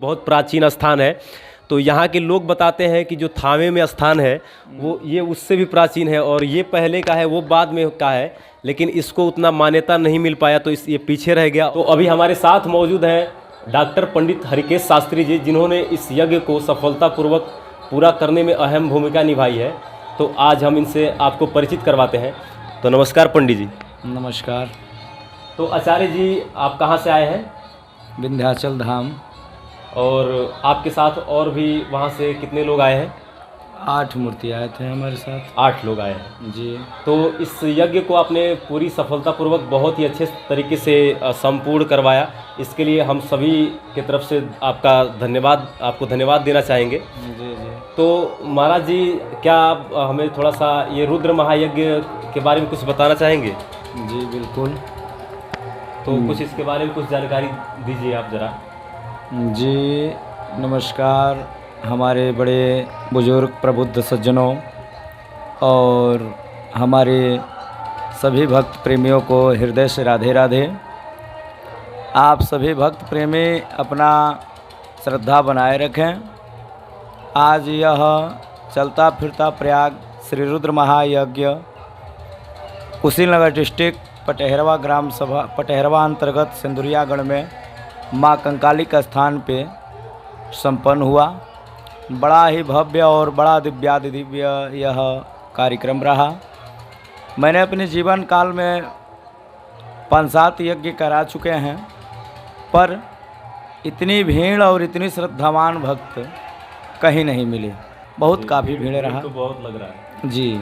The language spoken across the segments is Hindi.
बहुत प्राचीन स्थान है। तो यहाँ के लोग बताते हैं कि जो थावे में स्थान है वो ये उससे भी प्राचीन है, और ये पहले का है वो बाद में का है, लेकिन इसको उतना मान्यता नहीं मिल पाया तो ये पीछे रह गया। तो अभी हमारे साथ मौजूद हैं डॉक्टर पंडित हरिकेश शास्त्री जी, जिन्होंने इस यज्ञ को सफलतापूर्वक पूरा करने में अहम भूमिका निभाई है। तो आज हम इनसे आपको परिचित करवाते हैं। तो नमस्कार पंडित जी। नमस्कार। तो आचार्य जी, आप कहाँ से आए हैं? विंध्याचल धाम। और आपके साथ और भी वहाँ से कितने लोग आए हैं? 8 मूर्ति आए थे हमारे साथ। 8 लोग आए हैं जी। तो इस यज्ञ को आपने पूरी सफलतापूर्वक बहुत ही अच्छे तरीके से संपूर्ण करवाया। इसके लिए हम सभी की तरफ से आपको धन्यवाद देना चाहेंगे। जी जी। तो महाराज जी, क्या आप हमें थोड़ा सा ये रुद्र महायज्ञ के बारे में कुछ बताना चाहेंगे? जी बिल्कुल। तो कुछ इसके बारे में कुछ जानकारी दीजिए आप ज़रा। जी नमस्कार हमारे बड़े बुजुर्ग प्रबुद्ध सज्जनों और हमारे सभी भक्त प्रेमियों को हृदय से राधे राधे। आप सभी भक्त प्रेमी अपना श्रद्धा बनाए रखें। आज यह चलता फिरता प्रयाग श्री रुद्र महायज्ञ कुशीनगर डिस्ट्रिक्ट पटेहरवा अंतर्गत सिंदुरियागढ़ में माँ कंकाली का स्थान पे संपन्न हुआ। बड़ा ही भव्य और बड़ा दिव्य यह कार्यक्रम रहा। मैंने अपने जीवन काल में 5-7 यज्ञ करा चुके हैं, पर इतनी भीड़ और इतनी श्रद्धावान भक्त कहीं नहीं मिले। बहुत काफ़ी भीड़ रहा। तो बहुत लग रहा है जी।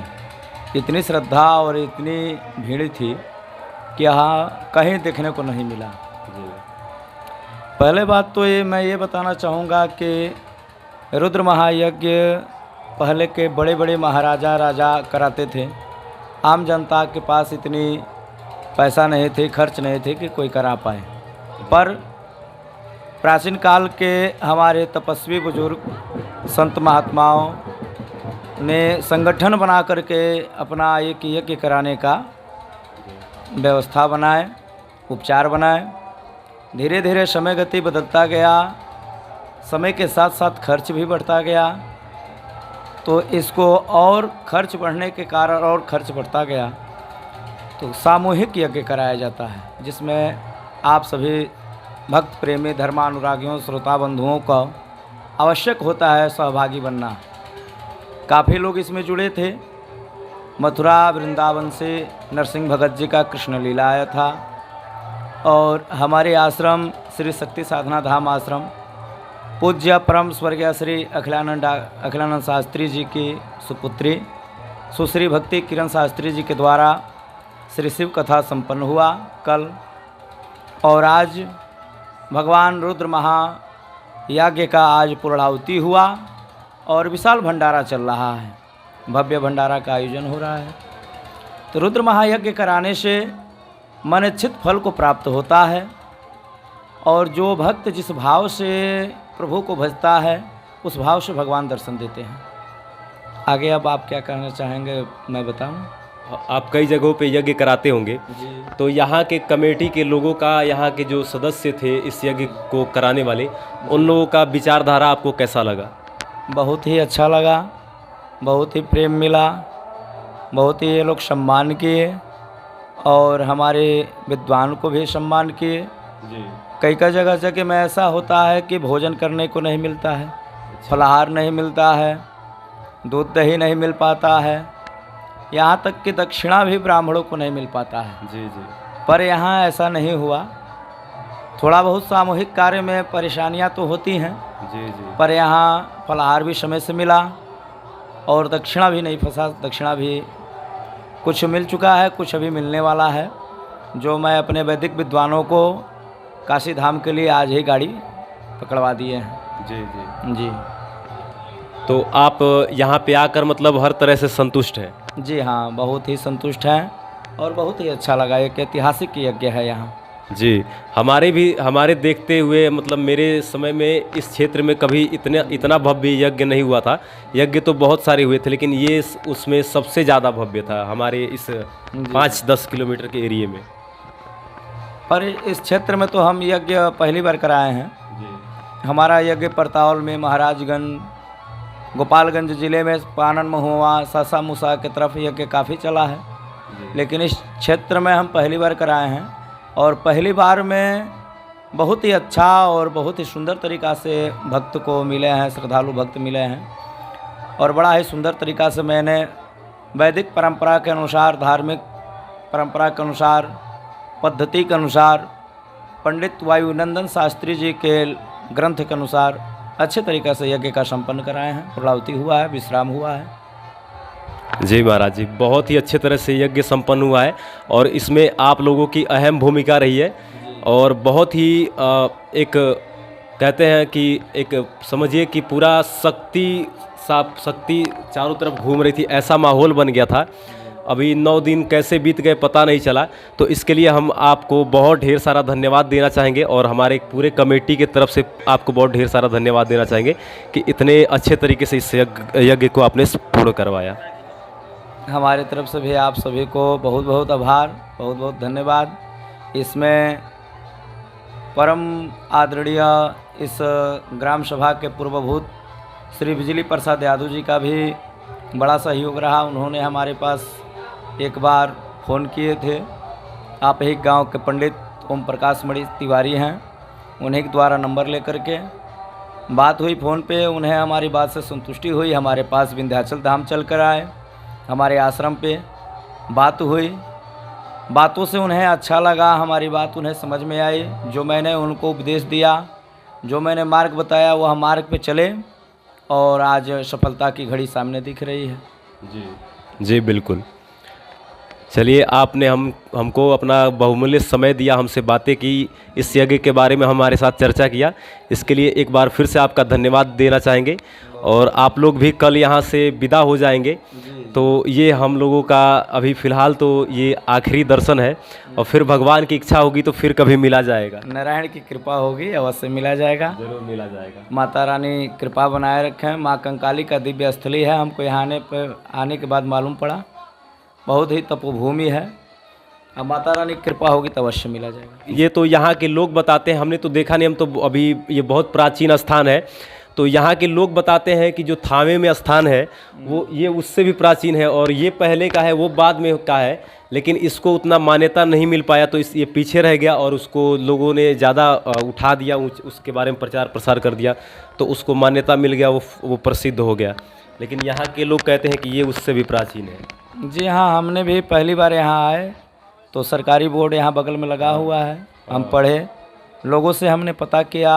इतनी श्रद्धा और इतनी भीड़ थी कि यहाँ कहीं देखने को नहीं मिला जी। पहले बात तो मैं ये बताना चाहूँगा कि रुद्र महायज्ञ पहले के बड़े बड़े महाराजा राजा कराते थे। आम जनता के पास इतनी पैसा नहीं थे, खर्च नहीं थे कि कोई करा पाए। पर प्राचीन काल के हमारे तपस्वी बुजुर्ग संत महात्माओं ने संगठन बना करके अपना एक यज्ञ कराने का व्यवस्था बनाए, उपचार बनाए। धीरे धीरे समय गति बदलता गया, समय के साथ साथ खर्च भी बढ़ता गया। तो इसको और खर्च बढ़ने के कारण और खर्च बढ़ता गया तो सामूहिक यज्ञ कराया जाता है, जिसमें आप सभी भक्त प्रेमी धर्मानुरागियों श्रोता बंधुओं का आवश्यक होता है सहभागी बनना। काफ़ी लोग इसमें जुड़े थे। मथुरा वृंदावन से नरसिंह भगत जी का कृष्ण लीला आया था, और हमारे आश्रम श्री शक्ति साधना धाम आश्रम पूज्य परम स्वर्गीय श्री अखिलानंद शास्त्री जी की सुपुत्री सुश्री भक्ति किरण शास्त्री जी के द्वारा श्री शिव कथा संपन्न हुआ कल। और आज भगवान रुद्र महायज्ञ का आज पूर्णाहुति हुआ और विशाल भंडारा चल रहा है। भव्य भंडारा का आयोजन हो रहा है। तो रुद्र महायज्ञ कराने से मन इच्छित फल को प्राप्त होता है, और जो भक्त जिस भाव से प्रभु को भजता है उस भाव से भगवान दर्शन देते हैं। आगे अब आप क्या कहना चाहेंगे मैं बताऊं? आप कई जगहों पे यज्ञ कराते होंगे जी। तो यहाँ के कमेटी के लोगों का, यहाँ के जो सदस्य थे इस यज्ञ को कराने वाले, उन लोगों का विचारधारा आपको कैसा लगा? बहुत ही अच्छा लगा, बहुत ही प्रेम मिला, बहुत ही ये लोग सम्मान किए और हमारे विद्वान को भी सम्मान किए जी। कई जगह में ऐसा होता है कि भोजन करने को नहीं मिलता है, फलाहार नहीं मिलता है, दूध दही नहीं मिल पाता है, यहाँ तक कि दक्षिणा भी ब्राह्मणों को नहीं मिल पाता है। जी जी। पर यहाँ ऐसा नहीं हुआ। थोड़ा बहुत सामूहिक कार्य में परेशानियाँ तो होती हैं जी जी। पर यहाँ फलाहार भी समय से मिला और दक्षिणा भी नहीं फंसा। दक्षिणा भी कुछ मिल चुका है, कुछ अभी मिलने वाला है, जो मैं अपने वैदिक विद्वानों को काशी धाम के लिए आज ही गाड़ी पकड़वा दिए हैं। जी जी जी। तो आप यहाँ पे आकर मतलब हर तरह से संतुष्ट हैं? जी हाँ, बहुत ही संतुष्ट हैं और बहुत ही अच्छा लगा। एक ऐतिहासिक यज्ञ है यहाँ। जी। हमारे देखते हुए मतलब मेरे समय में इस क्षेत्र में कभी इतना भव्य यज्ञ नहीं हुआ था। यज्ञ तो बहुत सारे हुए थे, लेकिन ये उसमें सबसे ज़्यादा भव्य था हमारे इस 5-10 किलोमीटर के एरिए में। पर इस क्षेत्र में तो हम यज्ञ पहली बार कराए हैं। जी। हमारा यज्ञ परतावल में महाराजगंज गोपालगंज ज़िले में पानन महुआ सासा मूसा की तरफ यज्ञ काफ़ी चला है, लेकिन इस क्षेत्र में हम पहली बार कराए हैं और पहली बार में बहुत ही अच्छा और बहुत ही सुंदर तरीक़ा से भक्त को मिले हैं, श्रद्धालु भक्त मिले हैं और बड़ा ही सुंदर तरीक़ा से मैंने वैदिक परंपरा के अनुसार, धार्मिक परंपरा के अनुसार, पद्धति के अनुसार, पंडित वायुनंदन शास्त्री जी के ग्रंथ के अनुसार अच्छे तरीक़े से यज्ञ का संपन्न कराए हैं। पूर्णाहुति हुआ है, विश्राम हुआ है। जी महाराज जी, बहुत ही अच्छे तरह से यज्ञ संपन्न हुआ है और इसमें आप लोगों की अहम भूमिका रही है और बहुत ही एक कहते हैं कि एक समझिए कि पूरा शक्ति चारों तरफ घूम रही थी, ऐसा माहौल बन गया था। अभी 9 दिन कैसे बीत गए पता नहीं चला, तो इसके लिए हम आपको बहुत ढेर सारा धन्यवाद देना चाहेंगे और हमारे पूरे कमेटी की तरफ से आपको बहुत ढेर सारा धन्यवाद देना चाहेंगे कि इतने अच्छे तरीके से इस यज्ञ को आपने पूर्ण करवाया। हमारी तरफ से भी आप सभी को बहुत बहुत आभार, बहुत बहुत धन्यवाद। इसमें परम आदरणीय इस ग्राम सभा के पूर्वभूत श्री बिजली प्रसाद यादव जी का भी बड़ा सहयोग रहा। उन्होंने हमारे पास एक बार फ़ोन किए थे। आप ही गांव के पंडित ओम प्रकाश मणि तिवारी हैं, उन्हीं के द्वारा नंबर लेकर के बात हुई फ़ोन पे। उन्हें हमारी बात से संतुष्टि हुई, हमारे पास विंध्याचल धाम चल कर आए, हमारे आश्रम पे बात हुई। बातों से उन्हें अच्छा लगा, हमारी बात उन्हें समझ में आई। जो मैंने उनको उपदेश दिया, जो मैंने मार्ग बताया, वह मार्ग पे चले और आज सफलता की घड़ी सामने दिख रही है। जी बिल्कुल। चलिए, आपने हमको अपना बहुमूल्य समय दिया, हमसे बातें की, इस यज्ञ के बारे में हमारे साथ चर्चा किया, इसके लिए एक बार फिर से आपका धन्यवाद देना चाहेंगे। और आप लोग भी कल यहाँ से विदा हो जाएंगे, तो ये हम लोगों का अभी फ़िलहाल तो ये आखिरी दर्शन है और फिर भगवान की इच्छा होगी तो फिर कभी मिला जाएगा। नारायण की कृपा होगी, अवश्य मिला जाएगा, जरूर मिला जाएगा। माता रानी कृपा बनाए रखें। माँ कंकाली का दिव्य स्थली है। हमको यहाँ आने के बाद मालूम पड़ा, बहुत ही तपोभूमि है। अब माता रानी की कृपा होगी तो अवश्य मिला जाएगा। ये तो यहाँ के लोग बताते हैं, हमने तो देखा नहीं, हम तो अभी ये बहुत प्राचीन स्थान है, तो यहाँ के लोग बताते हैं कि जो थावे में स्थान है वो ये उससे भी प्राचीन है और ये पहले का है, वो बाद में का है, लेकिन इसको उतना मान्यता नहीं मिल पाया, तो ये पीछे रह गया और उसको लोगों ने ज़्यादा उठा दिया, उसके बारे में प्रचार प्रसार कर दिया, तो उसको मान्यता मिल गया, वो प्रसिद्ध हो गया। लेकिन यहाँ के लोग कहते हैं कि ये उससे भी प्राचीन है। जी हाँ, हमने भी पहली बार यहाँ आए तो सरकारी बोर्ड यहाँ बगल में लगा हुआ है, हम पढ़े, लोगों से हमने पता किया,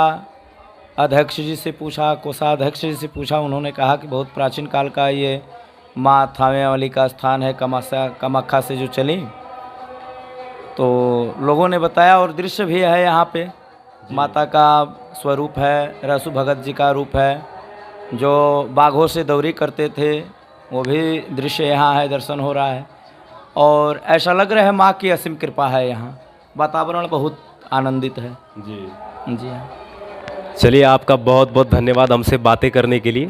अध्यक्ष जी से पूछा, कोषाध्यक्ष जी से पूछा, उन्होंने कहा कि बहुत प्राचीन काल का ये माँ थावे वाली का स्थान है, कामाख्या से जो चली, तो लोगों ने बताया। और दृश्य भी है यहाँ पे, माता का स्वरूप है, रसु भगत जी का रूप है, जो बाघों से दौरी करते थे, वो भी दृश्य यहाँ है, दर्शन हो रहा है और ऐसा लग रहा है माँ की असीम कृपा है। यहाँ वातावरण बहुत आनंदित है। जी हाँ। चलिए, आपका बहुत बहुत धन्यवाद हमसे बातें करने के लिए।